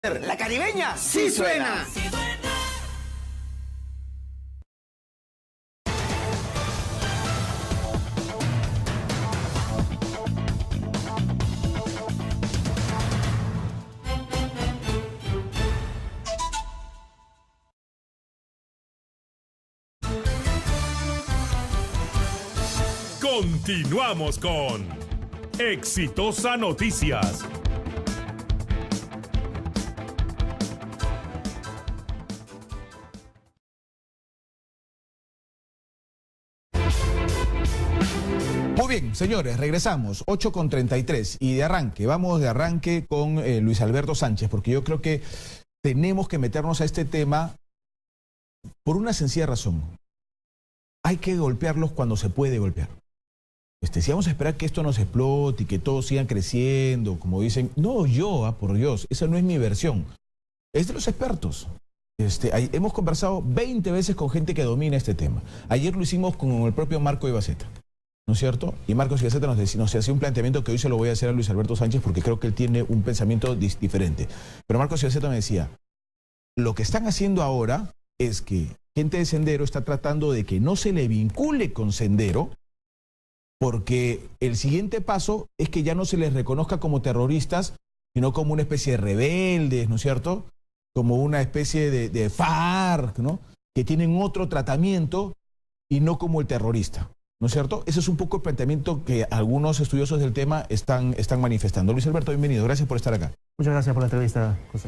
La caribeña sí suena. Continuamos con Exitosa Noticias. Muy bien, señores, regresamos, 8:33 y vamos de arranque con Luis Alberto Sánchez, porque yo creo que tenemos que meternos a este tema por una sencilla razón. Hay que golpearlos cuando se puede golpear. Si vamos a esperar que esto nos explote y que todos sigan creciendo, como dicen, no yo, por Dios, esa no es mi versión, es de los expertos. Hemos conversado 20 veces con gente que domina este tema. Ayer lo hicimos con el propio Marco Ibaceta, ¿no es cierto? Y Marcos Ibaceta nos hacía un planteamiento que hoy se lo voy a hacer a Luis Alberto Sánchez porque creo que él tiene un pensamiento diferente. Pero Marcos Ibaceta me decía, lo que están haciendo ahora es que gente de Sendero está tratando de que no se le vincule con Sendero, porque el siguiente paso es que ya no se les reconozca como terroristas, sino como una especie de rebeldes, ¿no es cierto? Como una especie de FARC, ¿no? Que tienen otro tratamiento y no como el terrorista, ¿no es cierto? Ese es un poco el planteamiento que algunos estudiosos del tema están manifestando. Luis Alberto, bienvenido. Gracias por estar acá. Muchas gracias por la entrevista, José.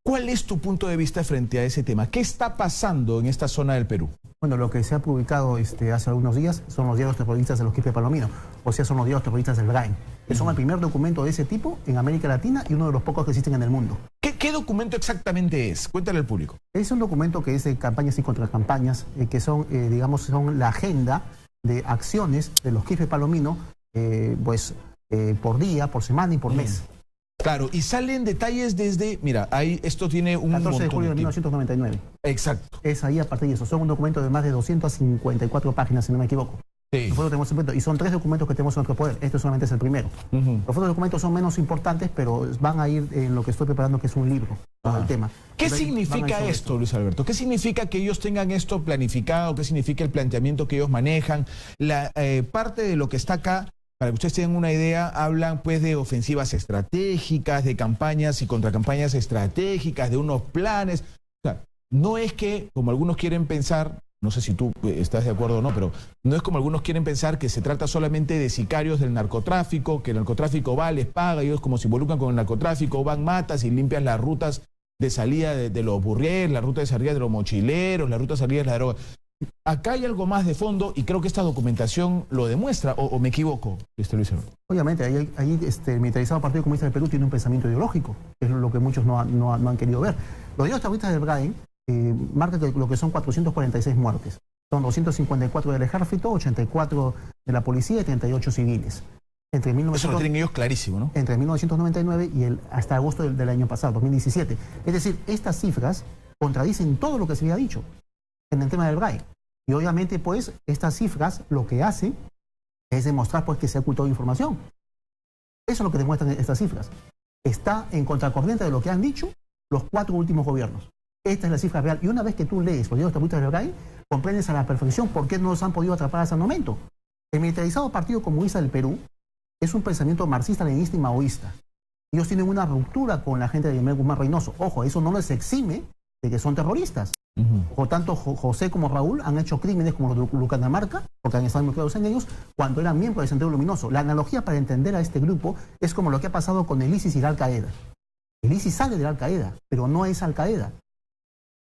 ¿Cuál es tu punto de vista frente a ese tema? ¿Qué está pasando en esta zona del Perú? Bueno, lo que se ha publicado hace algunos días son los diarios terroristas de los Quispe Palomino, o sea, son los diarios terroristas del Brain, que son el primer documento de ese tipo en América Latina y uno de los pocos que existen en el mundo. ¿Qué documento exactamente es? Cuéntale al público. Es un documento que es de campañas y contracampañas, que son, son la agenda de acciones de los Quispe Palomino, por día, por semana y por mes. Claro, y salen detalles desde, mira, esto tiene un 14 de julio de 1999. Exacto. Es ahí a partir de eso. Son un documento de más de 254 páginas, si no me equivoco. Sí. Y son 3 documentos que tenemos en nuestro poder. Este solamente es el primero. Los otros documentos son menos importantes, pero van a ir en lo que estoy preparando, que es un libro sobre el tema. ¿Qué significa esto, Luis Alberto? ¿Qué significa que ellos tengan esto planificado? ¿Qué significa el planteamiento que ellos manejan? La parte de lo que está acá, para que ustedes tengan una idea, hablan pues de ofensivas estratégicas, de campañas y contracampañas estratégicas, de unos planes. O sea, no es que, como algunos quieren pensar, no sé si tú estás de acuerdo o no, pero no es como algunos quieren pensar que se trata solamente de sicarios del narcotráfico, que el narcotráfico va, les paga, ellos como se involucran con el narcotráfico, van, matas y limpian las rutas de salida de los burriers, la ruta de salida de los mochileros, la ruta de salida de la droga. Acá hay algo más de fondo y creo que esta documentación lo demuestra, o me equivoco, Luis Alberto. Obviamente, ahí el militarizado Partido Comunista del Perú tiene un pensamiento ideológico, que es lo que muchos no han querido ver. Los diarios terroristas del Brain marcan lo que son 446 muertes. Son 254 del ejército, 84 de la policía y 38 civiles. Eso lo tienen ellos clarísimo, ¿no? Entre 1999 y hasta agosto del año pasado, 2017. Es decir, estas cifras contradicen todo lo que se había dicho en el tema del Brain. Y obviamente, pues, estas cifras lo que hacen es demostrar pues, que se ha ocultado información. Eso es lo que demuestran estas cifras. Está en contracorriente de lo que han dicho los 4 últimos gobiernos. Esta es la cifra real. Y una vez que tú lees los diarios terroristas del Brain, comprendes a la perfección por qué no los han podido atrapar hasta el momento. El militarizado Partido Comunista del Perú es un pensamiento marxista, leninista y maoísta. Ellos tienen una ruptura con la gente de Guillermo Guzmán Reynoso. Ojo, eso no les exime de que son terroristas. Por tanto, José como Raúl han hecho crímenes como los de Lucanamarca, porque han estado involucrados en ellos, cuando eran miembros del Sendero Luminoso. La analogía para entender a este grupo es como lo que ha pasado con el ISIS y la Al-Qaeda. El ISIS sale de la Al-Qaeda, pero no es Al-Qaeda.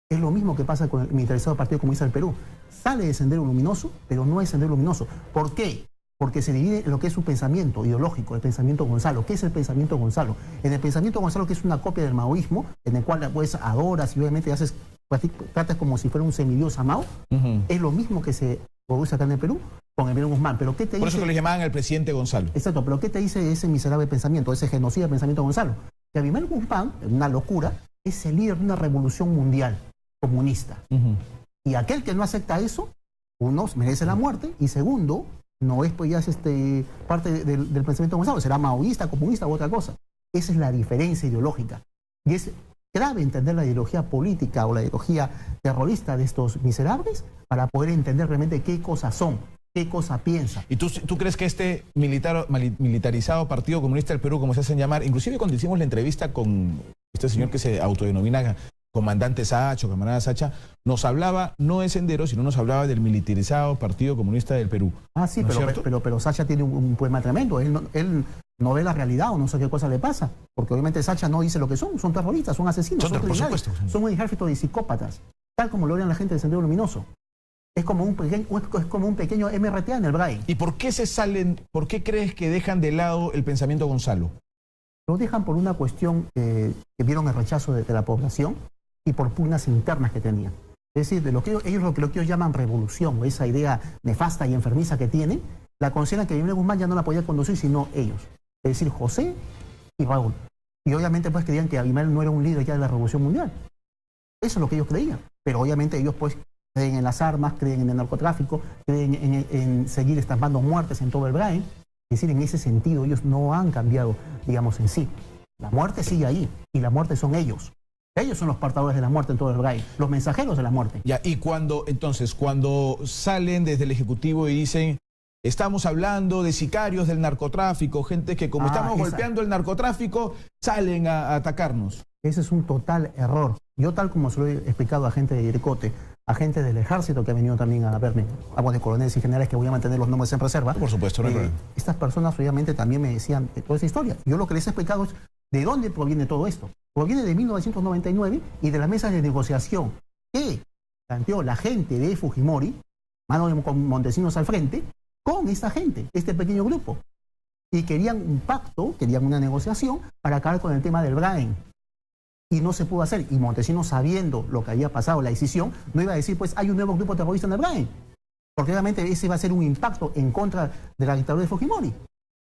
Es lo mismo que pasa con el militarizado Partido Comunista del Perú. Sale del Sendero Luminoso, pero no es Sendero Luminoso. ¿Por qué? Porque se divide en lo que es su pensamiento ideológico, el pensamiento Gonzalo. ¿Qué es el pensamiento Gonzalo? En el pensamiento Gonzalo, que es una copia del maoísmo, en el cual pues adoras y obviamente tratas como si fuera un semidios a Mao, es lo mismo que se produce acá en el Perú con Emilio Guzmán. ¿Pero qué te Por dice? eso que le llamaban al presidente Gonzalo. Exacto, pero ¿qué te dice ese miserable pensamiento, ese genocida pensamiento Gonzalo? Que Emilio Guzmán, una locura, es el líder de una revolución mundial comunista. Y aquel que no acepta eso, uno, merece la muerte, y segundo, no es pues ya parte del pensamiento Gonzalo, será maoísta, comunista u otra cosa. Esa es la diferencia ideológica. Y es grave entender la ideología política o la ideología terrorista de estos miserables para poder entender realmente qué cosas son, qué cosa piensan. ¿Y tú crees que este militarizado Partido Comunista del Perú, como se hacen llamar, inclusive cuando hicimos la entrevista con este señor que se autodenomina comandante Sacha o camarada Sacha, nos hablaba no de Sendero, sino nos hablaba del militarizado Partido Comunista del Perú? Ah, sí, ¿No pero Sacha tiene un poema tremendo. Él no ve la realidad o no sé qué cosa le pasa. Porque obviamente Sacha no dice lo que son terroristas, son asesinos, son criminales, son un ejército de psicópatas, tal como lo ven la gente del Sendero Luminoso. Es como un pequeño MRTA en el BRAE. ¿Y por qué por qué crees que dejan de lado el pensamiento Gonzalo? Lo dejan por una cuestión que vieron el rechazo de la población y por pugnas internas que tenían. Es decir, de lo que ellos llaman revolución, o esa idea nefasta y enfermiza que tienen, la consideran que Abimael Guzmán ya no la podía conducir sino ellos. Es decir, José y Raúl. Y obviamente pues creían que Abimael no era un líder ya de la revolución mundial. Eso es lo que ellos creían. Pero obviamente ellos pues creen en las armas, creen en el narcotráfico, creen en seguir estampando muertes en todo el BRAE. Es decir, en ese sentido ellos no han cambiado, digamos, en sí. La muerte sigue ahí y la muerte son ellos. Ellos son los portadores de la muerte en todo el BRAE, los mensajeros de la muerte. Ya, y cuando salen desde el Ejecutivo y dicen, estamos hablando de sicarios del narcotráfico, gente que como estamos golpeando el narcotráfico, salen a atacarnos. Ese es un total error. Yo, tal como se lo he explicado a gente de Iricote, a gente del ejército que ha venido también a verme, hago de coroneles y generales que voy a mantener los nombres en reserva. Por supuesto, no hay problema. Estas personas obviamente también me decían toda esa historia. Yo lo que les he explicado es de dónde proviene todo esto. Proviene de 1999 y de las mesas de negociación que planteó la gente de Fujimori, mano con Montesinos al frente, con esta gente, este pequeño grupo. Y querían un pacto, querían una negociación para acabar con el tema del BRAE. Y no se pudo hacer. Y Montesinos, sabiendo lo que había pasado, la decisión, no iba a decir, pues hay un nuevo grupo terrorista en el BRAE. Porque obviamente ese iba a ser un impacto en contra de la dictadura de Fujimori,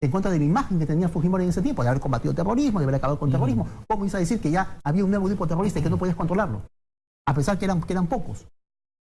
en contra de la imagen que tenía Fujimori en ese tiempo, de haber combatido terrorismo, de haber acabado con terrorismo. ¿Cómo ibas a decir que ya había un nuevo grupo terrorista y que no podías controlarlo? A pesar que eran pocos.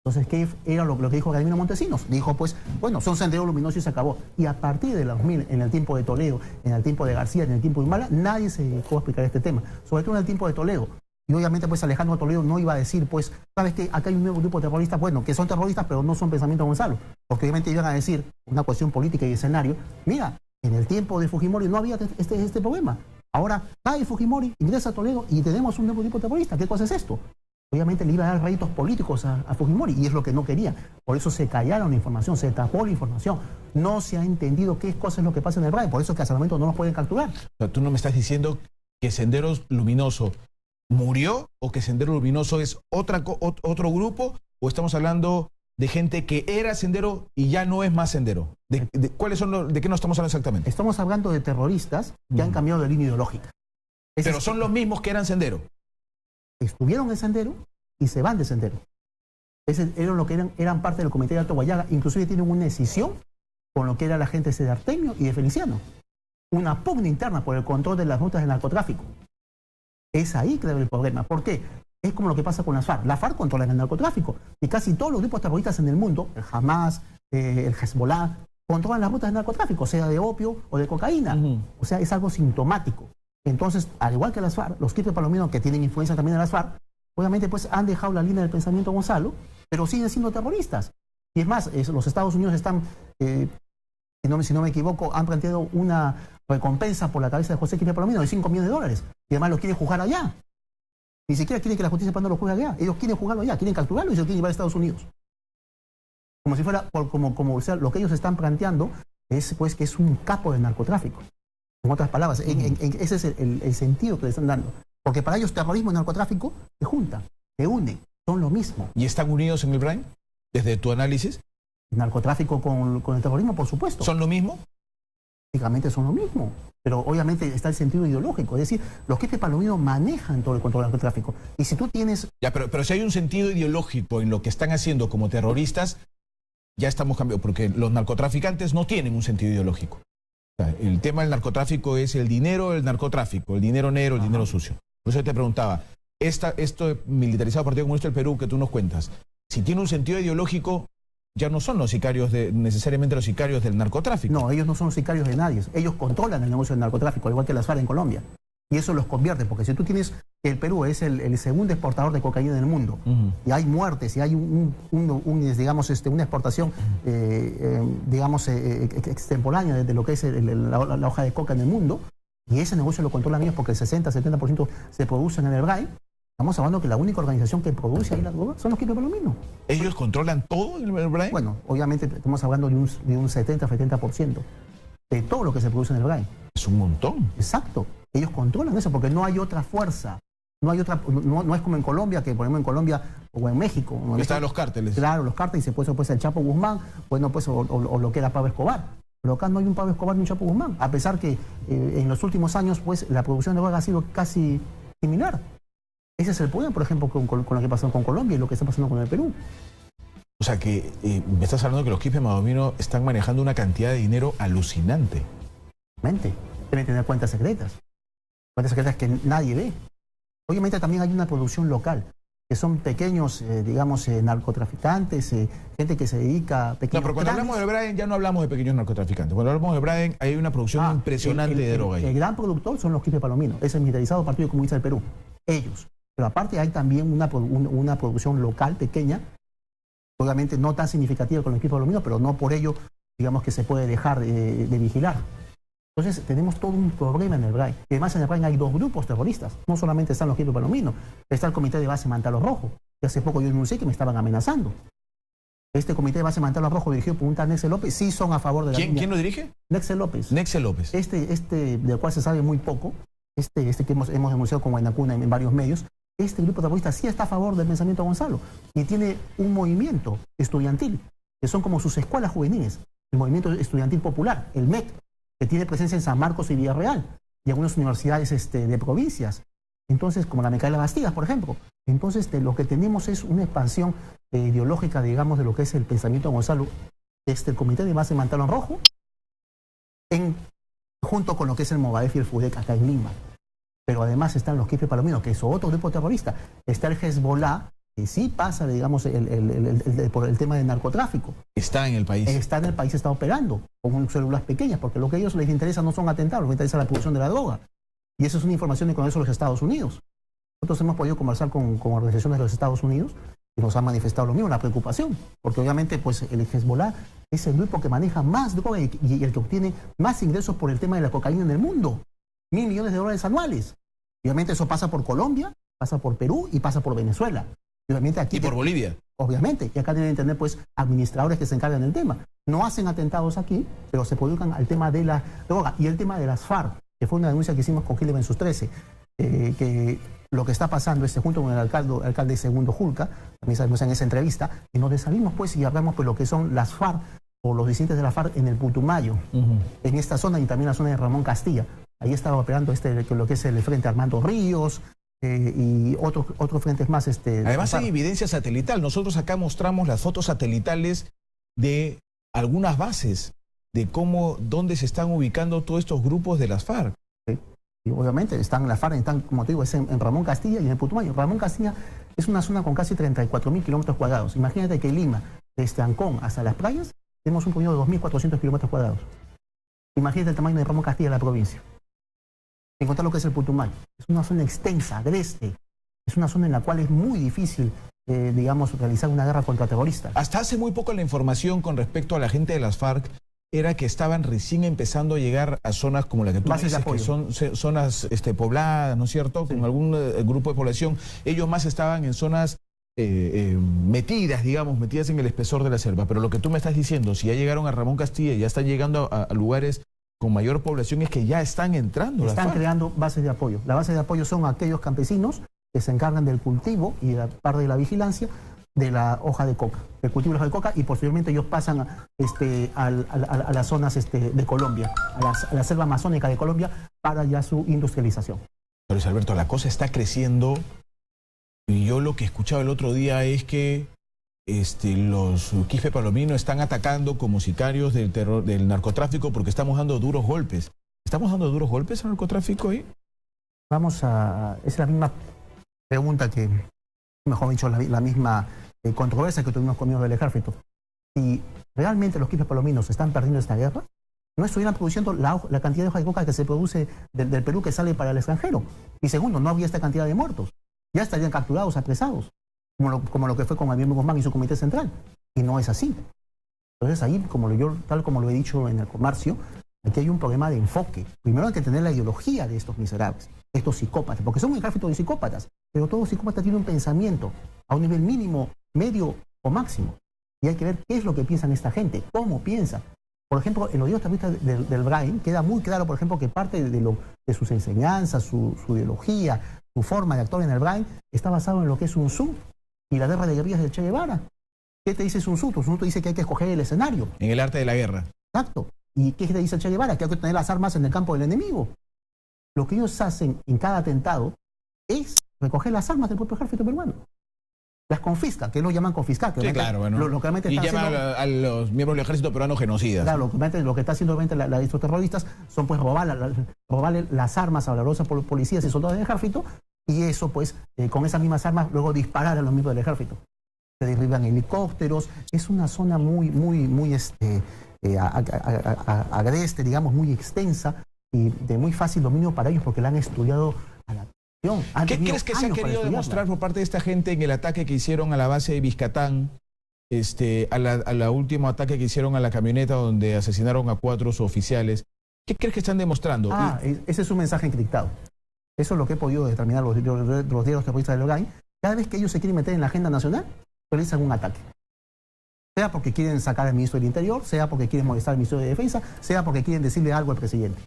Entonces, ¿qué era lo que dijo Vladimiro Montesinos? Dijo, pues, bueno, son Sendero Luminoso y se acabó. Y a partir de los 2000, en el tiempo de Toledo, en el tiempo de García, en el tiempo de Humala, nadie se dejó a explicar este tema. Sobre todo en el tiempo de Toledo. Y obviamente, pues, Alejandro Toledo no iba a decir, pues, ¿sabes qué? Acá hay un nuevo grupo terrorista, bueno, que son terroristas, pero no son pensamiento Gonzalo. Porque obviamente iban a decir, una cuestión política y escenario, mira, en el tiempo de Fujimori no había este problema. Ahora cae Fujimori, ingresa a Toledo y tenemos un nuevo grupo terrorista. ¿Qué cosa es esto? Obviamente le iba a dar réditos políticos a Fujimori y es lo que no quería. Por eso se callaron la información, se tapó la información. No se ha entendido qué cosa es lo que pasa en el BRAE. Por eso que hasta el momento no nos pueden capturar. O sea, tú no me estás diciendo que Sendero Luminoso murió o que Sendero Luminoso es otro grupo, o estamos hablando de gente que era Sendero y ya no es más Sendero. ¿De qué nos estamos hablando exactamente? Estamos hablando de terroristas que han cambiado de línea ideológica. Pero son los mismos que eran Sendero. Estuvieron en Sendero y se van de Sendero. Eran lo que eran parte del Comité de Alto Guayaga, inclusive tienen una decisión con lo que era la gente de Artemio y de Feliciano. Una pugna interna por el control de las rutas del narcotráfico. Es ahí que debe el problema. ¿Por qué? Es como lo que pasa con las FARC. La FARC controla el narcotráfico y casi todos los grupos terroristas en el mundo, el Hamas, el Hezbollah, controlan las rutas del narcotráfico, sea de opio o de cocaína. O sea, es algo sintomático. Entonces, al igual que las FARC, los Quispe Palomino, que tienen influencia también de las FARC, obviamente pues han dejado la línea del pensamiento Gonzalo, pero siguen siendo terroristas. Y es más, los Estados Unidos están, si no me equivoco, han planteado una recompensa por la cabeza de José Quispe Palomino de $5 millones. Y además lo quieren juzgar allá. Ni siquiera quieren que la justicia peruana lo juzgue allá. Ellos quieren juzgarlo allá, quieren capturarlo y se lo quieren llevar a Estados Unidos. Como si fuera, o sea, lo que ellos están planteando es pues que es un capo del narcotráfico. En otras palabras, ese es el sentido que le están dando. Porque para ellos terrorismo y narcotráfico se juntan, se unen, son lo mismo. ¿Y están unidos en el BRAE? Desde tu análisis. El narcotráfico con el terrorismo, por supuesto. ¿Son lo mismo? Prácticamente son lo mismo. Pero obviamente está el sentido ideológico. Es decir, los Quispe Palomino manejan todo el control del narcotráfico. Y si tú tienes... Ya, pero si hay un sentido ideológico en lo que están haciendo como terroristas, ya estamos cambiando. Porque los narcotraficantes no tienen un sentido ideológico. El tema del narcotráfico es el dinero del narcotráfico, el dinero negro, el dinero sucio. Por eso yo te preguntaba, esto militarizado Partido Comunista del Perú que tú nos cuentas, si tiene un sentido ideológico, ya no son los sicarios necesariamente los sicarios del narcotráfico. No, ellos no son los sicarios de nadie. Ellos controlan el negocio del narcotráfico, al igual que las FARC en Colombia. Y eso los convierte, porque si tú tienes que el Perú es el segundo exportador de cocaína en el mundo, y hay muertes, y hay digamos, una exportación, digamos, extemporánea de lo que es la hoja de coca en el mundo, y ese negocio lo controlan ellos porque el 60-70% se producen en el BRAE. Estamos hablando que la única organización que produce ahí la droga son los Quispe Palomino. ¿Ellos controlan todo el BRAE? Bueno, obviamente estamos hablando de un 70-70% de todo lo que se produce en el BRAE. Es un montón. Exacto. Ellos controlan eso porque no hay otra fuerza. No es como en Colombia, que por ejemplo en Colombia o en México. Están los cárteles. Claro, los cárteles, y se puede el Chapo Guzmán, bueno, pues, o lo que era Pablo Escobar. Pero acá no hay un Pablo Escobar ni un Chapo Guzmán, a pesar que en los últimos años pues la producción de droga ha sido casi similar. Ese es el problema, por ejemplo, con lo que pasó con Colombia y lo que está pasando con el Perú. O sea que me estás hablando que los Quispe Palomino están manejando una cantidad de dinero alucinante. Deben tener cuentas secretas que nadie ve. Obviamente también hay una producción local, que son pequeños, digamos, narcotraficantes, gente que se dedica a pequeños... No, pero cuando hablamos del BRAE ya no hablamos de pequeños narcotraficantes. Cuando hablamos del BRAE hay una producción impresionante de droga ahí. El gran productor son los Quispe Palomino, es el militarizado Partido Comunista del Perú, ellos. Pero aparte hay también una producción local pequeña, obviamente no tan significativa con los Quispe Palomino, pero no por ello, digamos, que se puede dejar de vigilar. Entonces tenemos todo un problema en el BRAE. Y además en el BRAE hay dos grupos terroristas. No solamente están los Quispe Palomino, está el Comité de Base Mantalo Rojo, que hace poco yo denuncié que me estaban amenazando. Este Comité de Base Mantalo Rojo dirigido por un tal Nexel López, sí son a favor de la línea. ¿Quién lo dirige? Nexel López. Nexel López. Del cual se sabe muy poco, que hemos denunciado con Guaynacuna en varios medios, este grupo terrorista sí está a favor del pensamiento Gonzalo y tiene un movimiento estudiantil, que son como sus escuelas juveniles, el movimiento estudiantil popular, el MEC, que tiene presencia en San Marcos y Villarreal y algunas universidades de provincias. Entonces, como la Micaela Bastidas, por ejemplo. Entonces, lo que tenemos es una expansión ideológica, digamos, de lo que es el pensamiento Gonzalo, el Comité de Base Mantalón Rojo, junto con lo que es el Movadef y el FUDEC acá en Lima. Pero además están los Quispe Palomino, que es otro grupo terrorista. Está el Hezbollah, que sí pasa, digamos, por el tema del narcotráfico. Está en el país. Está en el país, está operando con células pequeñas, porque lo que a ellos les interesa no son atentados, les interesa la producción de la droga. Y eso es una información del Congreso de los Estados Unidos. Nosotros hemos podido conversar con organizaciones de los Estados Unidos y nos han manifestado lo mismo, la preocupación. Porque obviamente pues, el Hezbollah es el grupo que maneja más droga y el que obtiene más ingresos por el tema de la cocaína en el mundo. $1.000 millones de dólares anuales. Y obviamente eso pasa por Colombia, pasa por Perú y pasa por Venezuela. Y, obviamente aquí por Bolivia. Obviamente. Y acá deben tener pues administradores que se encargan del tema. No hacen atentados aquí, pero se dedican al tema de la droga y el tema de las FARC, que fue una denuncia que hicimos con Gil en sus 13, que lo que está pasando junto con el alcalde Segundo Julca, también sabemos en esa entrevista, y nos salimos pues y hablamos pues lo que son las FARC o los disidentes de la FARC en el Putumayo, en esta zona y también la zona de Ramón Castilla. Ahí estaba operando lo que es el Frente Armando Ríos y otros frentes más. Además hay evidencia satelital. Nosotros acá mostramos las fotos satelitales de algunas bases, de dónde se están ubicando todos estos grupos de las FARC. Sí. Y obviamente están las FARC, como te digo, es en Ramón Castilla y en el Putumayo. Ramón Castilla es una zona con casi 34.000 kilómetros cuadrados. Imagínate que Lima, desde Ancón hasta las playas, tenemos un promedio de 2.400 kilómetros cuadrados. Imagínate el tamaño de Ramón Castilla, la provincia. Encontrar lo que es el Putumayo. Es una zona extensa, agreste. Es una zona en la cual es muy difícil, digamos, realizar una guerra contra terroristas. Hasta hace muy poco la información con respecto a la gente de las FARC era que estaban recién empezando a llegar a zonas como la que tú dices, que son zonas pobladas, ¿no es cierto? Sí. Con algún grupo de población. Ellos más estaban en zonas metidas en el espesor de la selva. Pero lo que tú me estás diciendo, si ya llegaron a Ramón Castilla y ya están llegando a lugares con mayor población, es que ya están entrando. Están creando bases de apoyo. Las bases de apoyo son aquellos campesinos que se encargan del cultivo y de parte de la vigilancia de la hoja de coca, del cultivo de la hoja de coca, y posteriormente ellos pasan a las zonas de Colombia, a la selva amazónica de Colombia, para ya su industrialización. Pero Luis Alberto, la cosa está creciendo y yo lo que escuchaba el otro día es que los Quispe Palomino están atacando como sicarios del narcotráfico porque estamos dando duros golpes. ¿Estamos dando duros golpes al narcotráfico ahí? Es la misma pregunta que, mejor dicho, la misma controversia que tuvimos con del ejército. Si realmente los Quispe Palominos están perdiendo esta guerra, no estuvieran produciendo la cantidad de hoja de coca que se produce del Perú que sale para el extranjero. Y segundo, no habría esta cantidad de muertos. Ya estarían capturados, apresados, como lo que fue con Javier Guzmán y su comité central. Y no es así. Entonces ahí, tal como lo he dicho en el comercio, aquí hay un problema de enfoque. Primero hay que tener la ideología de estos miserables, estos psicópatas, porque son un ejército de psicópatas, pero todo psicópata tiene un pensamiento a un nivel mínimo, medio o máximo. Y hay que ver qué es lo que piensan esta gente, cómo piensa. Por ejemplo, en los libros terroristas del Brain queda muy claro, por ejemplo, que parte de sus enseñanzas, su ideología, su forma de actuar en el Brain está basado en lo que es Sun Tzu y la guerra de guerrillas del Che Guevara. ¿Qué te dice Sun Tzu? Sun Tzu dice que hay que escoger el escenario. En el arte de la guerra. Exacto. ¿Y qué te dice el Che Guevara? Que hay que tener las armas en el campo del enemigo. Lo que ellos hacen en cada atentado es recoger las armas del propio ejército peruano. Las confiscan, que lo llaman confiscar. Que Sí, claro, bueno. y llaman a los miembros del ejército peruano genocidas. Claro, lo que está haciendo obviamente estos terroristas son pues robarle las armas a valerosos policías y soldados del ejército, y eso pues con esas mismas armas luego disparar a los miembros del ejército. Se derriban helicópteros. Es una zona muy agreste, digamos, muy extensa y de muy fácil dominio para ellos porque la han estudiado a la perfección. ¿Qué crees que se ha querido demostrar por parte de esta gente en el ataque que hicieron a la base de Vizcatán, a la último ataque que hicieron a la camioneta donde asesinaron a 4 suboficiales? ¿Qué crees que están demostrando? Ese es un mensaje encriptado. Eso es lo que he podido determinar los diarios terroristas del Brain. Cada vez que ellos se quieren meter en la agenda nacional, realizan un ataque. Sea porque quieren sacar al ministro del Interior, sea porque quieren molestar al ministro de Defensa, sea porque quieren decirle algo al presidente.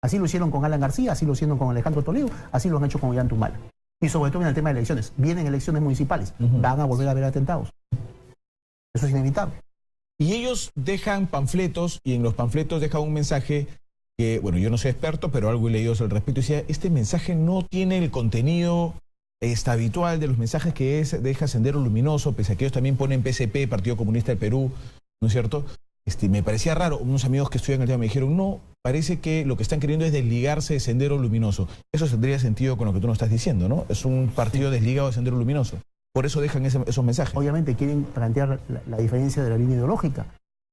Así lo hicieron con Alan García, así lo hicieron con Alejandro Toledo, así lo han hecho con Ollanta. Y sobre todo en el tema de elecciones. Vienen elecciones municipales, van a volver a haber atentados. Eso es inevitable. Y ellos dejan panfletos, y en los panfletos dejan un mensaje que, bueno, yo no soy experto, pero algo he leído al respecto. Y decía, este mensaje no tiene el contenido habitual de los mensajes que deja Sendero Luminoso, pese a que ellos también ponen PSP, Partido Comunista del Perú, ¿no es cierto? Me parecía raro. Unos amigos que estudian el tema me dijeron, no, parece que lo que están queriendo es desligarse de Sendero Luminoso. Eso tendría sentido con lo que tú nos estás diciendo, ¿no? Es un partido desligado de Sendero Luminoso. Por eso dejan esos mensajes. Obviamente quieren plantear la diferencia de la línea ideológica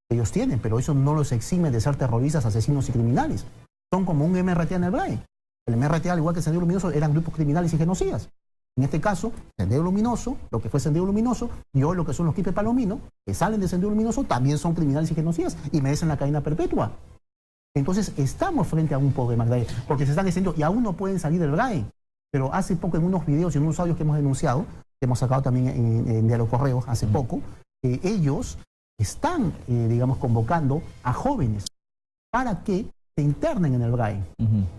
que ellos tienen, pero eso no los exime de ser terroristas, asesinos y criminales. Son como un MRTA en el Brain. El MRTA, al igual que Sendero Luminoso, eran grupos criminales y genocidas. En este caso, Sendero Luminoso, lo que fue Sendero Luminoso, y hoy lo que son los Quipe Palomino, que salen de Sendero Luminoso, también son criminales y genocidas y merecen la cadena perpetua. Entonces, estamos frente a un problema grave, porque se están diciendo, y aún no pueden salir del Brain. Pero hace poco, en unos videos y en unos audios que hemos denunciado, que hemos sacado también en Diario Correos hace poco, ellos están, digamos, convocando a jóvenes para que se internen en el Brain,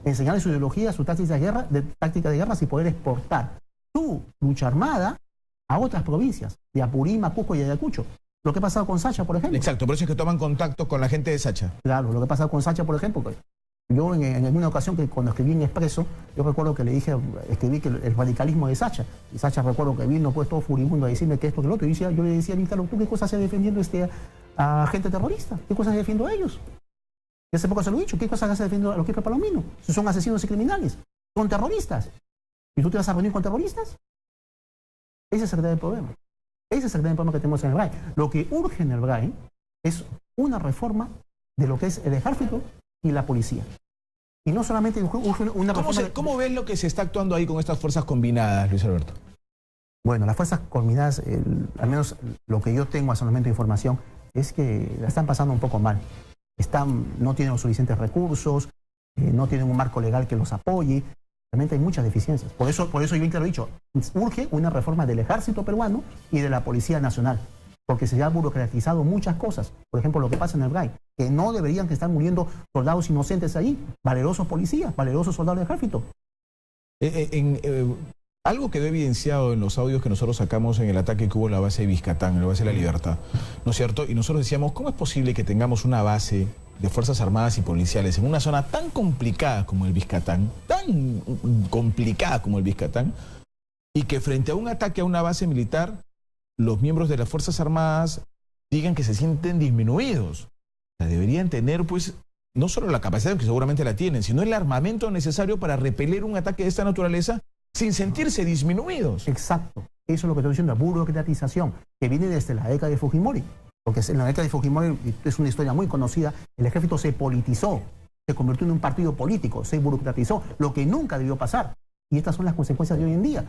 enseñarles su ideología, su táctica de guerra, y poder exportar su lucha armada a otras provincias, de Apurímac, Cusco y Ayacucho. Lo que ha pasado con Sacha, por ejemplo. Exacto, por eso es que toman contacto con la gente de Sacha. Claro, lo que ha pasado con Sacha, por ejemplo. Yo en alguna ocasión, que cuando escribí en Expreso, yo recuerdo que le dije, escribí que el radicalismo de Sacha. Y Sacha, recuerdo que vino pues todo furibundo a decirme que esto, que lo otro. Y yo le decía, Víctor, ¿tú qué cosas haces defendiendo a gente terrorista? ¿Qué cosas defiendo a ellos? Y hace poco se lo he dicho, ¿qué cosas haces defendiendo a los Quipe Palomino? Si son asesinos y criminales, son terroristas. ¿Y tú te vas a reunir con terroristas? Ese es el gran problema. Ese es el gran problema que tenemos en el Brain. Lo que urge en el Brain es una reforma de lo que es el ejército y la policía. Y no solamente urge una reforma... ¿Cómo ves lo que se está actuando ahí con estas fuerzas combinadas, Luis Alberto? Bueno, las fuerzas combinadas, al menos lo que yo tengo hasta el momento de información, es que la están pasando un poco mal. No tienen los suficientes recursos, no tienen un marco legal que los apoye. Realmente hay muchas deficiencias. Por eso yo te lo he dicho, urge una reforma del ejército peruano y de la Policía Nacional, porque se ha burocratizado muchas cosas. Por ejemplo, lo que pasa en el Brain, que no deberían que estar muriendo soldados inocentes ahí, valerosos policías, valerosos soldados del ejército. Algo quedó evidenciado en los audios que nosotros sacamos en el ataque que hubo en la base de Vizcatán, en la base de la Libertad, ¿no es cierto? Y nosotros decíamos, ¿cómo es posible que tengamos una base de Fuerzas Armadas y Policiales en una zona tan complicada como el Vizcatán, y que frente a un ataque a una base militar, los miembros de las Fuerzas Armadas digan que se sienten disminuidos? O sea, deberían tener, pues, no solo la capacidad, que seguramente la tienen, sino el armamento necesario para repeler un ataque de esta naturaleza sin sentirse disminuidos. Exacto. Eso es lo que estoy diciendo, la burocratización, que viene desde la década de Fujimori. Porque en la década de Fujimori, es una historia muy conocida, el ejército se politizó, se convirtió en un partido político, se burocratizó, lo que nunca debió pasar. Y estas son las consecuencias de hoy en día.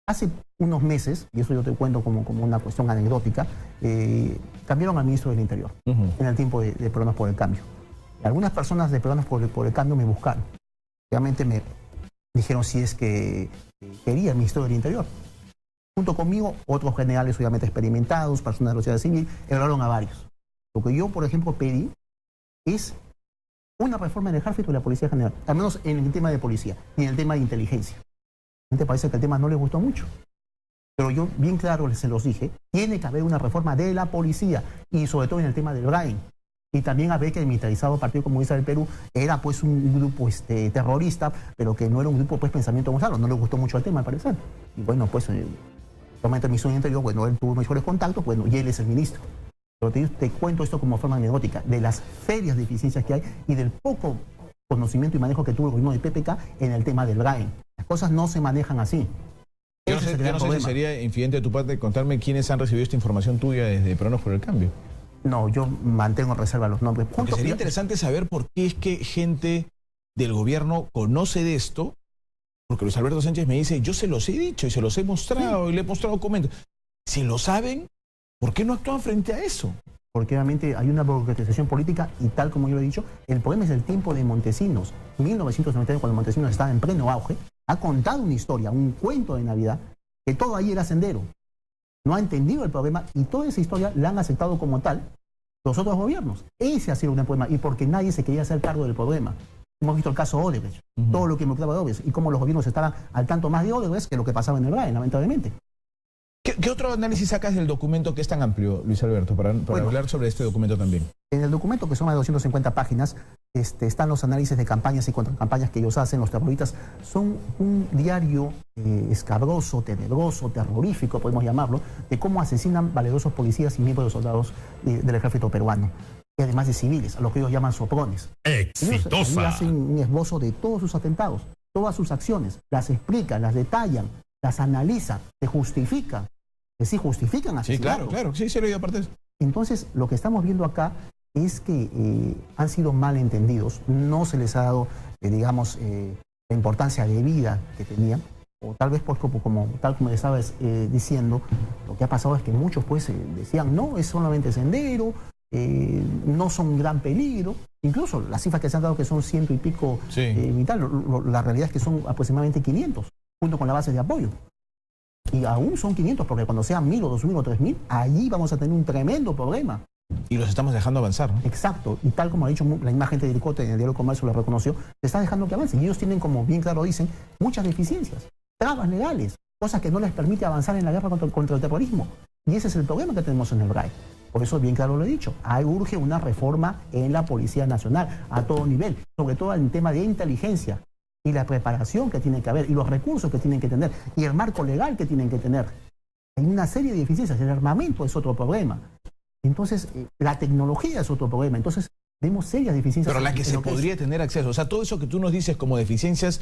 Hace unos meses, y eso yo te cuento como una cuestión anecdótica, cambiaron al ministro del Interior en el tiempo de Peruanos por el Cambio. Algunas personas de Peruanos por el Cambio me buscaron. Realmente me dijeron si es que quería el Ministerio del Interior. Junto conmigo, otros generales obviamente experimentados, personas de la sociedad civil, evaluaron a varios. Lo que yo, por ejemplo, pedí es una reforma del ejército y la Policía General, al menos en el tema de policía y en el tema de inteligencia. A mí me parece que el tema no les gustó mucho. Pero yo bien claro se los dije, tiene que haber una reforma de la policía y sobre todo en el tema del BRAIN. Y también había que el militarizado Partido Comunista del Perú era pues un grupo terrorista, pero que no era un grupo pues pensamiento Gonzalo, no le gustó mucho el tema al parecer. Y bueno, pues momento de misión interior, bueno, él tuvo mejores contactos, bueno, y él es el ministro. Pero te cuento esto como forma anecdótica, de las serias deficiencias que hay y del poco conocimiento y manejo que tuvo el gobierno de PPK en el tema del BRAIN. Las cosas no se manejan así. Yo no sé si sería infidente de tu parte contarme quiénes han recibido esta información tuya desde Peruanos por el Cambio. No, yo mantengo en reserva los nombres. Porque sería interesante saber por qué es que gente del gobierno conoce de esto, porque Luis Alberto Sánchez me dice, yo se los he dicho y se los he mostrado y le he mostrado documentos. Si lo saben, ¿por qué no actúan frente a eso? Porque obviamente hay una burocratización política y tal como yo lo he dicho, el problema es el tiempo de Montesinos. 1999, cuando Montesinos estaba en pleno auge, ha contado una historia, un cuento de Navidad, que todo ahí era sendero. No ha entendido el problema y toda esa historia la han aceptado como tal los otros gobiernos. Ese ha sido un problema y porque nadie se quería hacer cargo del problema. Hemos visto el caso Odebrecht, todo lo que involucraba a Odebrecht y cómo los gobiernos estaban al tanto más de Odebrecht que lo que pasaba en el BRAIN, lamentablemente. ¿Qué otro análisis sacas del documento que es tan amplio, Luis Alberto, para hablar sobre este documento también? En el documento, que son más de 250 páginas, están los análisis de campañas y contracampañas que ellos hacen, los terroristas. Son un diario escabroso, tenebroso, terrorífico, podemos llamarlo, de cómo asesinan valerosos policías y miembros de soldados del ejército peruano. Y además de civiles, a lo que ellos llaman soprones. ¡Exitosa! Ellos hacen un esbozo de todos sus atentados, todas sus acciones, las explican, las detallan, las analizan, se justifican. Que sí justifican asesinatos. Sí, claro, sí, se lo he oído aparte de eso. Entonces, lo que estamos viendo acá es que han sido mal entendidos, no se les ha dado, digamos, la importancia debida que tenían, o tal vez pues, tal como les estabas diciendo, lo que ha pasado es que muchos pues decían, no, es solamente sendero, no son un gran peligro, incluso las cifras que se han dado que son 100 y pico, la realidad es que son aproximadamente 500, junto con la base de apoyo. Y aún son 500, porque cuando sean 1.000 o 2.000 o 3.000, allí vamos a tener un tremendo problema. Y los estamos dejando avanzar, ¿no? Exacto, y tal como ha dicho la misma gente de Iricote en el diálogo comercio lo reconoció, se está dejando que avancen. Y ellos tienen, como bien claro dicen, muchas deficiencias, trabas legales, cosas que no les permite avanzar en la guerra contra el terrorismo. Y ese es el problema que tenemos en el BRAIN. Por eso, bien claro lo he dicho, urge una reforma en la Policía Nacional, a todo nivel, sobre todo en tema de inteligencia. Y la preparación que tiene que haber, y los recursos que tienen que tener, y el marco legal que tienen que tener. Hay una serie de deficiencias, el armamento es otro problema. Entonces, la tecnología es otro problema. Entonces, vemos serias deficiencias. Pero la que se podría tener acceso, o sea, todo eso que tú nos dices como deficiencias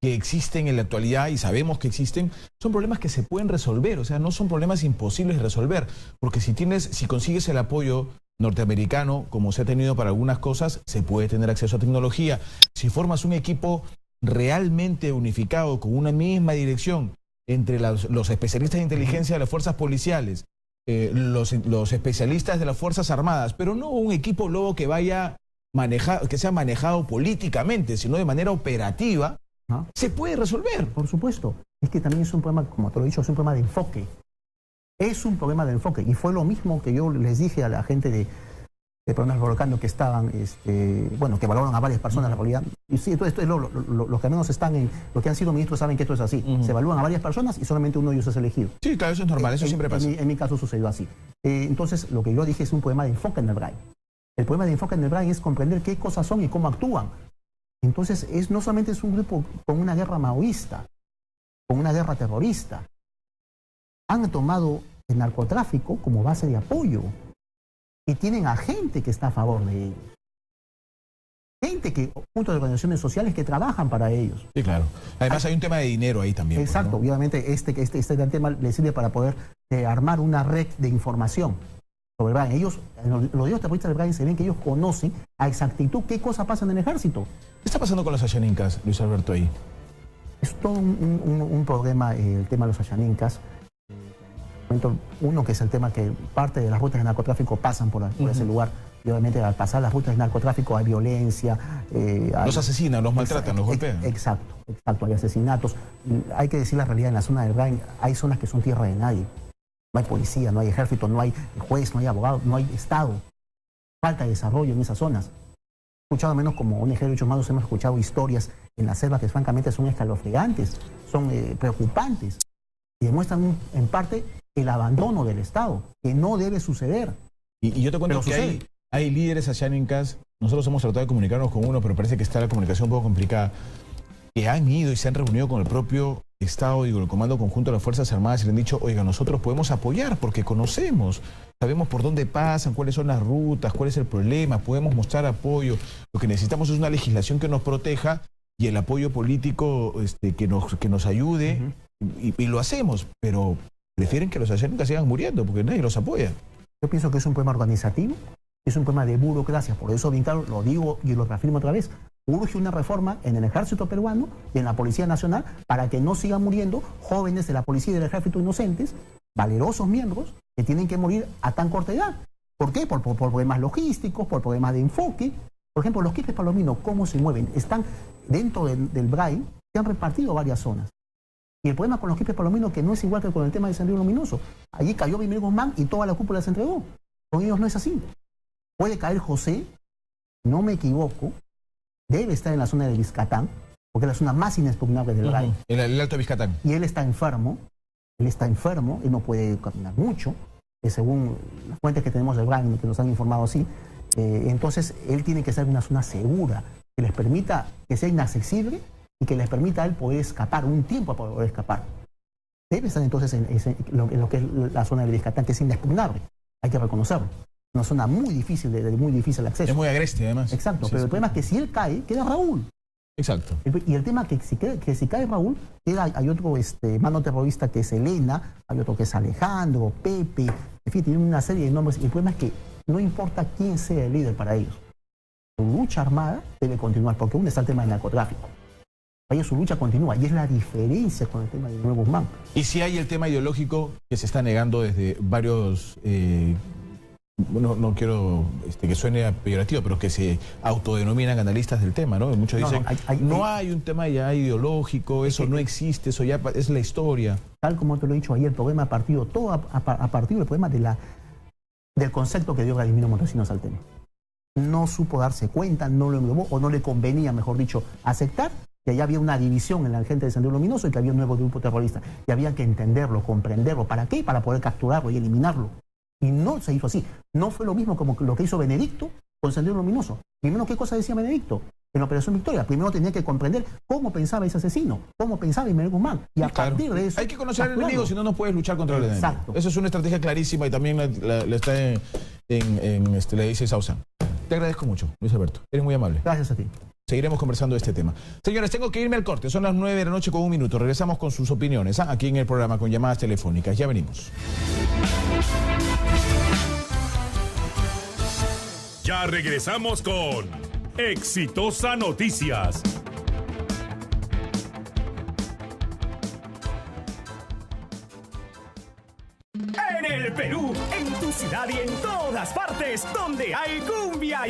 que existen en la actualidad y sabemos que existen, son problemas que se pueden resolver, o sea, no son problemas imposibles de resolver, porque si consigues el apoyo norteamericano, como se ha tenido para algunas cosas, se puede tener acceso a tecnología. Si formas un equipo realmente unificado, con una misma dirección entre los especialistas de inteligencia de las fuerzas policiales, los especialistas de las Fuerzas Armadas, pero no un equipo lobo que sea manejado políticamente, sino de manera operativa, se puede resolver. Por supuesto. Es que también es un problema, como te lo he dicho, es un problema de enfoque. Es un problema de enfoque. Y fue lo mismo que yo les dije a la gente de Peruanos por el Cambio que estaban, que evaluaron a varias personas en la realidad. Y sí, entonces los que menos están los que han sido ministros saben que esto es así. Se evalúan a varias personas y solamente uno de ellos es elegido. Sí, claro, eso es normal, eso siempre pasa. En mi caso sucedió así. Entonces, lo que yo dije es un problema de enfoque en el BRAIN. El problema de enfoque en el BRAIN es comprender qué cosas son y cómo actúan. Entonces, no solamente es un grupo con una guerra maoísta, con una guerra terrorista. Han tomado el narcotráfico como base de apoyo. Y tienen a gente que está a favor de ellos. Gente que, junto a organizaciones sociales que trabajan para ellos. Sí, claro. Además hay un tema de dinero ahí también. Exacto, pues, ¿no? Obviamente este gran tema le sirve para poder armar una red de información. sobre Brian. Ellos, los videos terroristas de Brian se ven que ellos conocen a exactitud qué cosa pasa en el ejército. ¿Qué está pasando con los Ayanincas, Luis Alberto, ahí? Es todo un problema, el tema de los Ayanincas. Uno que es el tema que parte de las rutas de narcotráfico pasan por ese lugar. Y obviamente al pasar las rutas de narcotráfico hay violencia. Los asesinan, los maltratan, los golpean. Exacto, hay asesinatos. Hay que decir la realidad, en la zona del Brain hay zonas que son tierra de nadie. No hay policía, no hay ejército, no hay juez, no hay abogado, no hay Estado. Falta de desarrollo en esas zonas. He escuchado, menos como ONG de Derechos Humanos, hemos escuchado historias en la selva que francamente son escalofriantes, son preocupantes. Y demuestran en parte el abandono del Estado, que no debe suceder. Y yo te cuento que hay líderes ayanincas, nosotros hemos tratado de comunicarnos con uno, pero parece que está la comunicación un poco complicada, que han ido y se han reunido con el propio Estado y con el Comando Conjunto de las Fuerzas Armadas y le han dicho, oiga, nosotros podemos apoyar porque conocemos, sabemos por dónde pasan, cuáles son las rutas, cuál es el problema, podemos mostrar apoyo. Lo que necesitamos es una legislación que nos proteja y el apoyo político que nos ayude, y lo hacemos, pero prefieren que los ayanincas sigan muriendo porque nadie los apoya. Yo pienso que es un problema organizativo, es un problema de burocracia, por eso bien claro, lo digo y lo reafirmo otra vez, urge una reforma en el ejército peruano y en la Policía Nacional para que no sigan muriendo jóvenes de la policía y del ejército inocentes, valerosos miembros, que tienen que morir a tan corta edad. ¿Por qué? Por problemas logísticos, por problemas de enfoque. Por ejemplo, los quipes palominos, ¿cómo se mueven? Están dentro del BRAI, se han repartido varias zonas. Y el problema con los quipes palominos que no es igual que con el tema del Sendero Luminoso. Allí cayó Vladimir Guzmán y toda la cúpula se entregó. Con ellos no es así. Puede caer José, no me equivoco, debe estar en la zona de Vizcatán, porque es la zona más inexpugnable del BRAI. El Alto Vizcatán. Y él está enfermo, él no puede caminar mucho, según las fuentes que tenemos del BRAI, que nos han informado así. Entonces, él tiene que ser una zona segura, que les permita que sea inaccesible y que les permita a él poder escapar, un tiempo para poder escapar. Debe estar entonces en lo que es la zona de Vizcatán, que es inexpugnable, hay que reconocerlo. Una zona muy difícil, de muy difícil acceso. Es muy agreste, además. Exacto, Sí, pero sí. el problema es que si él cae, queda Raúl. Exacto. Y el tema que si cae Raúl, hay otro mano terrorista que es Elena, hay otro que es Alejandro, Pepe, en fin, tiene una serie de nombres. Y el problema es que no importa quién sea el líder para ellos. Su lucha armada debe continuar, porque aún está el tema del narcotráfico. Para ellos su lucha continúa, y es la diferencia con el tema de Nuevo Guzmán. Y si hay el tema ideológico que se está negando desde varios... no quiero que suene peyorativo, pero que se autodenominan analistas del tema, ¿no? Muchos dicen, no hay un tema ya ideológico, eso no existe, eso ya es la historia. Tal como te lo he dicho ayer, el problema ha partido todo a partir del problema del concepto que dio Vladimir Montesinos al tema. No supo darse cuenta, no lo englobó, o no le convenía, mejor dicho, aceptar que ya había una división en la gente de Sendero Luminoso y que había un nuevo grupo terrorista. Y había que entenderlo, comprenderlo. ¿Para qué? Para poder capturarlo y eliminarlo. Y no se hizo así. No fue lo mismo como lo que hizo Benedicto con Sendero Luminoso. Primero, ¿qué cosa decía Benedicto en la Operación Victoria? Primero tenía que comprender cómo pensaba ese asesino, cómo pensaba Vladimir Guzmán. Y a partir de eso... Hay que conocer al enemigo, si no, no puedes luchar contra el enemigo. Exacto. Eso es una estrategia clarísima y también la está le dice Sausan. Te agradezco mucho, Luis Alberto. Eres muy amable. Gracias a ti. Seguiremos conversando de este tema. Señores, tengo que irme al corte. Son las 9 de la noche con 1 minuto. Regresamos con sus opiniones aquí en el programa con llamadas telefónicas. Ya venimos. Ya regresamos con Exitosa Noticias. En el Perú, en tu ciudad y en todas partes donde hay cumbia